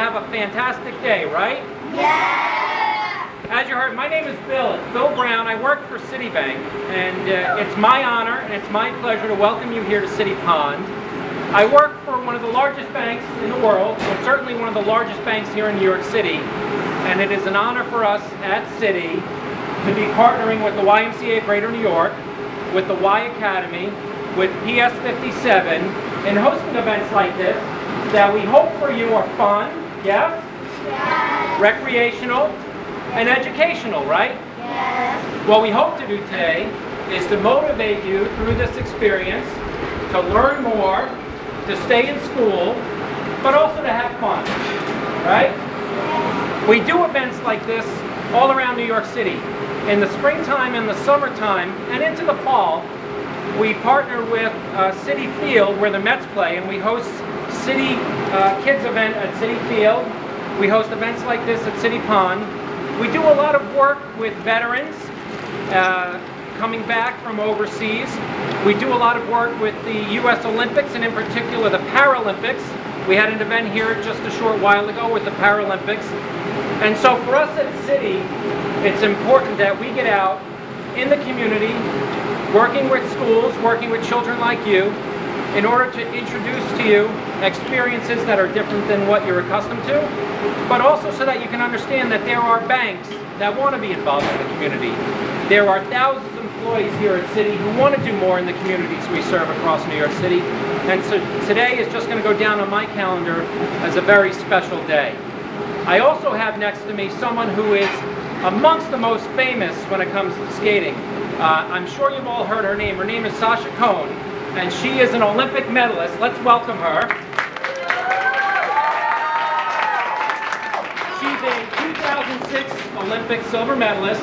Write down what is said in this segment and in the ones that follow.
have a fantastic day, right? Yeah! As you heard, my name is Bill. It's Bill Brown. I work for Citibank, and it's my honor and it's my pleasure to welcome you here to Citi Pond. I work for one of the largest banks in the world, and certainly one of the largest banks here in New York City, and it is an honor for us at Citi to be partnering with the YMCA of Greater New York, with the Y Academy, with PS 57, and hosting events like this that we hope for you are fun, yes? Yes! Recreational and educational, right? Yes! What we hope to do today is to motivate you through this experience, to learn more, to stay in school, but also to have fun, right? We do events like this all around New York City. In the springtime and the summertime and into the fall, we partner with Citi Field where the Mets play, and we host Citi Kids event at Citi Field. We host events like this at Citi Pond. We do a lot of work with veterans coming back from overseas. We do a lot of work with the U.S. Olympics, and in particular the Paralympics. We had an event here just a short while ago with the Paralympics. And so for us at Citi, it's important that we get out in the community, working with schools, working with children like you, in order to introduce to you experiences that are different than what you're accustomed to, but also so that you can understand that there are banks that want to be involved in the community. There are thousands of employees here at Citi who want to do more in the communities we serve across New York City, and so today is just going to go down on my calendar as a very special day. I also have next to me someone who is amongst the most famous when it comes to skating. I'm sure you've all heard her name. Her name is Sasha Cohen, and she is an Olympic medalist. Let's welcome her. She's a 2006 Olympic silver medalist.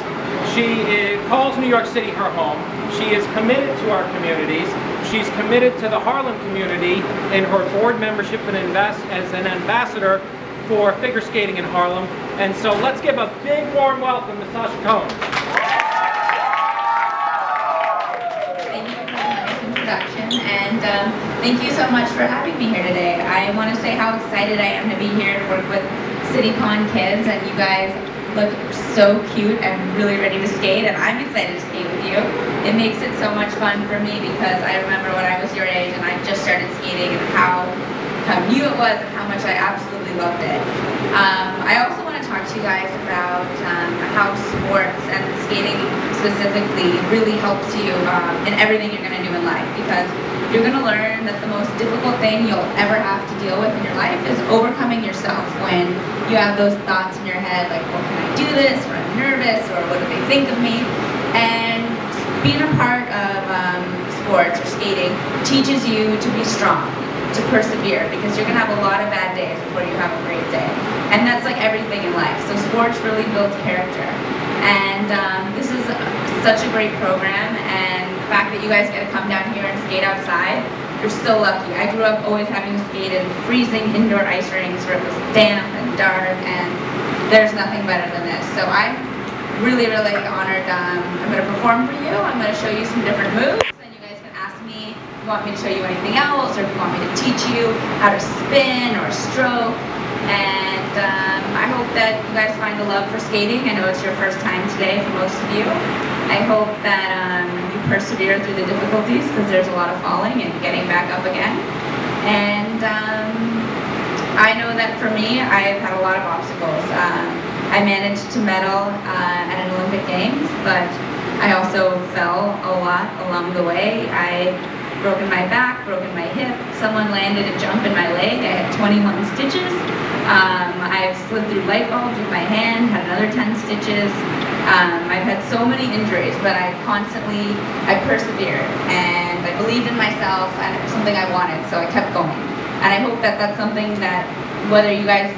She calls New York City her home. She is committed to our communities. She's committed to the Harlem community in her board membership and as an ambassador for figure skating in Harlem. And so let's give a big warm welcome to Sasha Cohen. Thank you for the nice introduction, and thank you so much for having me here today. I want to say how excited I am to be here to work with Citi Pond Kids, and you guys look so cute and really ready to skate, and I'm excited to skate with you. It makes it so much fun for me because I remember when I was your age and I just started skating and how new it was and how much I absolutely loved it. I also want to talk to you guys about how sports and skating specifically really helps you in everything you're going to do in life, because you're going to learn that the most difficult thing you'll ever have to deal with in your life is overcoming yourself when you have those thoughts in your head like, well, can I do this, or I'm nervous, or what do they think of me? And being a part of sports or skating teaches you to be strong, to persevere, because you're going to have a lot of bad days before you have a great day. And that's like everything in life. So sports really builds character. And this is such a great program, and the fact that you guys get to come down here and skate outside, you're so lucky. I grew up always having to skate in freezing indoor ice rinks where it was damp and dark, and there's nothing better than this. So I'm really, really honored. I'm going to perform for you. I'm going to show you some different moves, and you guys can ask me if you want me to show you anything else, or if you want me to teach you how to spin or stroke. And I hope that you guys find a love for skating. I know it's your first time today for most of you. I hope that you persevere through the difficulties, because there's a lot of falling and getting back up again. And I know that for me, I've had a lot of obstacles. I managed to medal at an Olympic Games, but I also fell a lot along the way. I broken my back, broken my hip, someone landed a jump in my leg, I had 21 stitches. I've slid through light bulbs with my hand, had another 10 stitches. I've had so many injuries, but I persevered, and I believed in myself, and it was something I wanted, so I kept going. And I hope that that's something that, whether you guys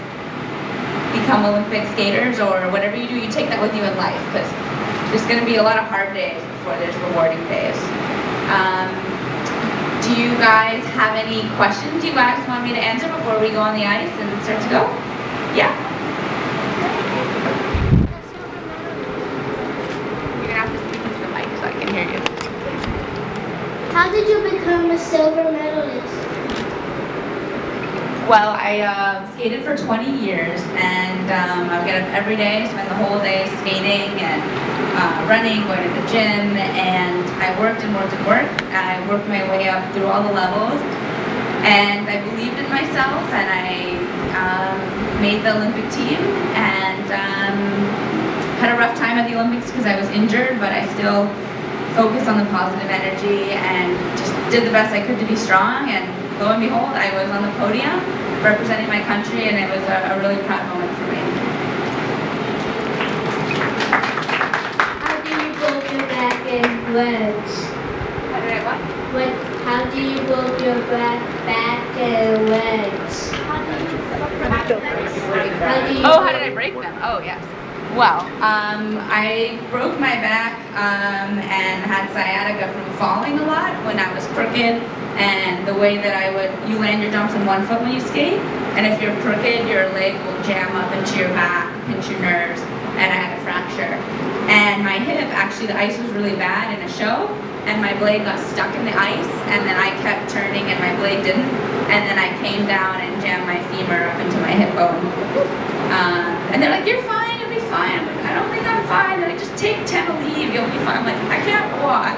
become Olympic skaters or whatever you do, you take that with you in life, because there's going to be a lot of hard days before there's rewarding days. Do you guys have any questions you guys want me to answer before we go on the ice and start to go? Yeah? You're going to have to speak into the mic so I can hear you. How did you become a silver medalist? Well, I skated for 20 years, and I would get up every day, spend the whole day skating and running, going to the gym, and I worked and worked and worked, and I worked my way up through all the levels, and I believed in myself, and I made the Olympic team, and had a rough time at the Olympics because I was injured, but I still focused on the positive energy and just did the best I could to be strong, and lo and behold, I was on the podium representing my country, and it was a really proud moment for me. How do you both your back and legs? How did I what? How do you both your back and legs? How did I break them? Oh, yes. Well, I broke my back and had sciatica from falling a lot when I was crooked, and the way that you land your jumps on one foot when you skate, and if you're crooked, your leg will jam up into your back, pinch your nerves, and I had a fracture. And my hip, actually the ice was really bad in a show, and my blade got stuck in the ice, and then I kept turning and my blade didn't, and then I came down and jammed my femur up into my hip bone. And they're like, "You're fine, you'll be fine." I'm like, "I don't think I'm fine." They're like, "Just take 10 to leave, you'll be fine." I'm like, "I can't walk."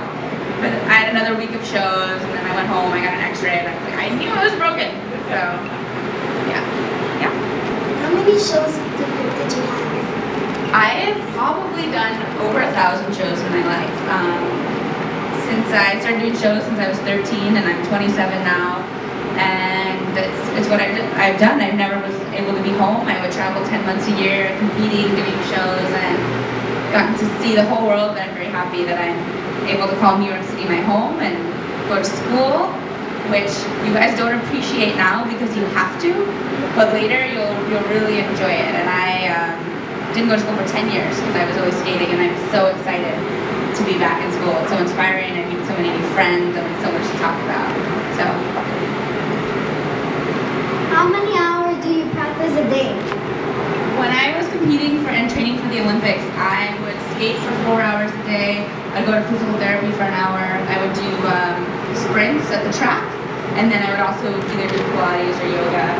But I had another week of shows, and then I went home, I got an x-ray, and I knew it was broken. So, yeah. How many shows did you have? I have probably done over 1,000 shows in my life. Since I started doing shows since I was 13, and I'm 27 now. And it's what I've done. I never was able to be home. I would travel 10 months a year, competing, doing shows, and gotten to see the whole world. And I'm very happy that I'm able to call New York City my home and go to school, which you guys don't appreciate now because you have to, but later you'll really enjoy it. And I didn't go to school for 10 years because I was always skating, and I'm so excited to be back in school. It's so inspiring. I meet so many new friends, and so much to talk about. So. How many hours do you practice a day? When I was competing for and training for the Olympics, I would skate for 4 hours a day. I'd go to physical therapy for an hour. I would do sprints at the track, and then I would also either do Pilates or yoga.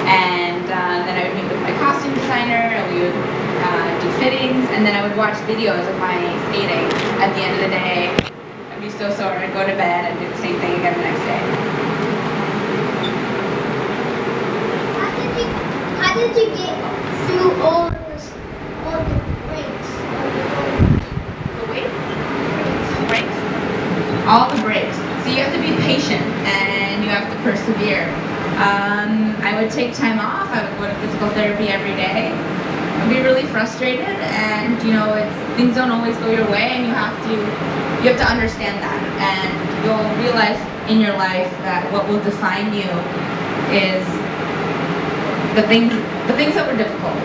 And then I would meet with my costume designer, and we would do fittings, and then I would watch videos of my skating. At the end of the day, I'd be so sore. I'd go to bed and do the same thing again the next day. How did you get through all the breaks? The weight? Breaks. All the breaks. So you have to be patient and you have to persevere. I would take time off. I would go to physical therapy every day. I'd be really frustrated, and things don't always go your way, and you have to understand that, and you'll realize in your life that what will define you is the things that were difficult,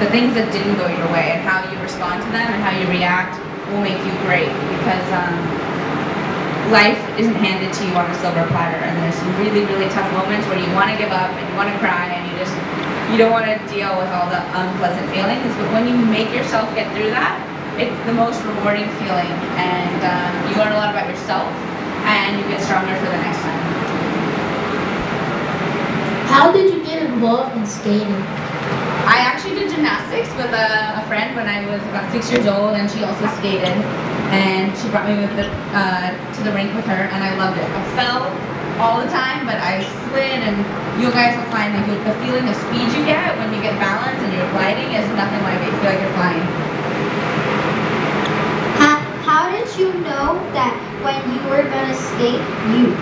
the things that didn't go your way, and how you respond to them and how you react will make you great, because life isn't handed to you on a silver platter, and there's some really, really tough moments where you want to give up and you want to cry, and you don't want to deal with all the unpleasant feelings, but when you make yourself get through that, it's the most rewarding feeling, and you learn a lot about yourself, and you get stronger for the next time. How did you get involved in skating? I actually did gymnastics with a friend when I was about 6 years old, and she also skated, and she brought me to the rink with her, and I loved it. I fell all the time, but I slid, and you guys will find that the feeling of speed you get when you get balance and you're gliding is nothing like it. You feel like you're flying. How did you know that when you were gonna skate, you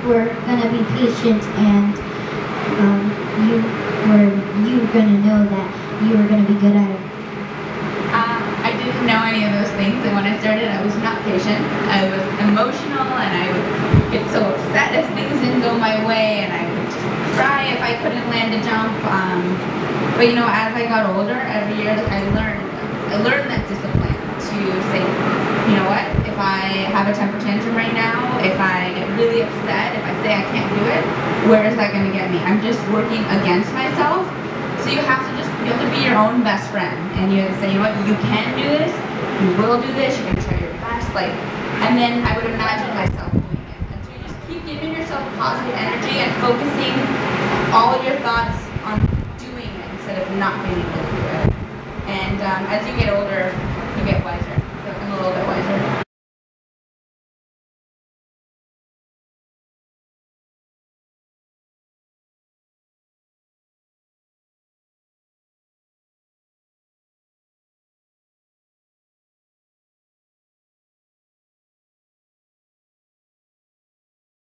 were gonna be patient, and you were gonna know that you were gonna be good at it? I didn't know any of those things, and when I started, I was not patient. I was emotional, and I would get so upset if things didn't go my way, and I would cry if I couldn't land a jump. But as I got older, every year I learned that discipline to say, you know what, if I have a temper tantrum right now, if I get really upset, if I say I can't do it, where is that going to get me? I'm just working against myself. So you have to be your own best friend, and you have to say, you know what, you can do this, you will do this, you're going to try your best, and then I would imagine myself doing it. And so you just keep giving yourself positive energy and focusing all your thoughts on doing it instead of not being able to do it. And as you get older, you get wiser. So I'm a little bit wiser.